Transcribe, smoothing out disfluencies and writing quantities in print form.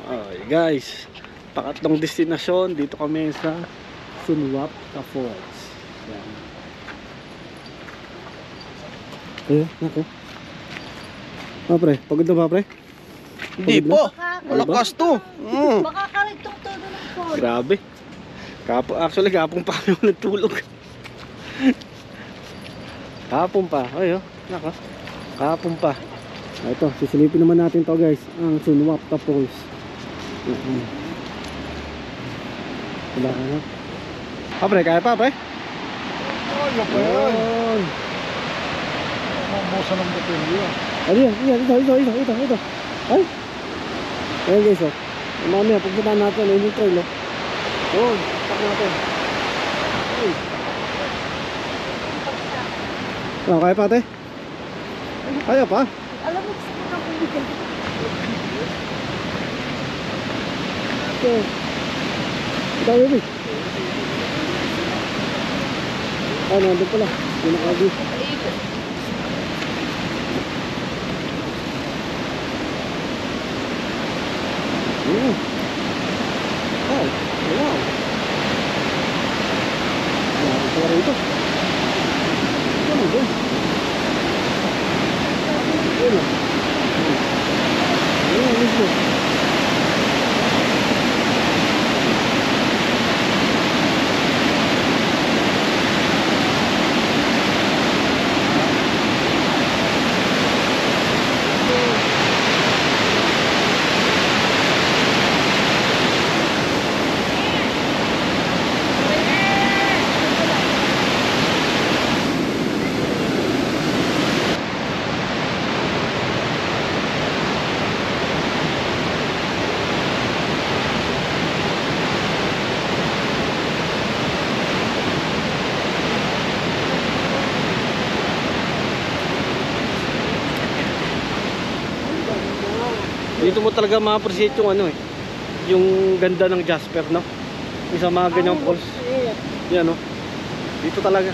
Okay guys, pangatlong destinasyon. Dito kami sa Sunwapta Falls. Yan. Ayun, naku. Pre, pagod na ba pre? Hindi po. Malakas to. Makakarigtong todo ng phone. Grabe. Actually, kapong pa kami nagtulog. Kapong pa. Ay, naka. Kapong pa. Ito, sisilipin naman natin to guys. Ang Sunwapta Falls. Wala ka na. Pre, kaya pa pre? Kaya pa yan. Mabusan ng baterya. Ano yan? Ito. Ay! Ayan guys, mamaya, pagpuntaan natin, ayun yung trail, Yun, tak natin. Ay. Kaya pa, ate? Kaya pa? Alam mo, gusto ko kang bumigyan. Ito. Ito, baby. Nandun pala. Yung nakagi. Oh, wow. Grabe pala rito. Ano ba? Ayun lang. Ayun, let's go. Dito mo talaga ma-appreciate yung ano yung ganda ng Jasper, no? Isa mga ganyang falls. Yan, no? Dito talaga.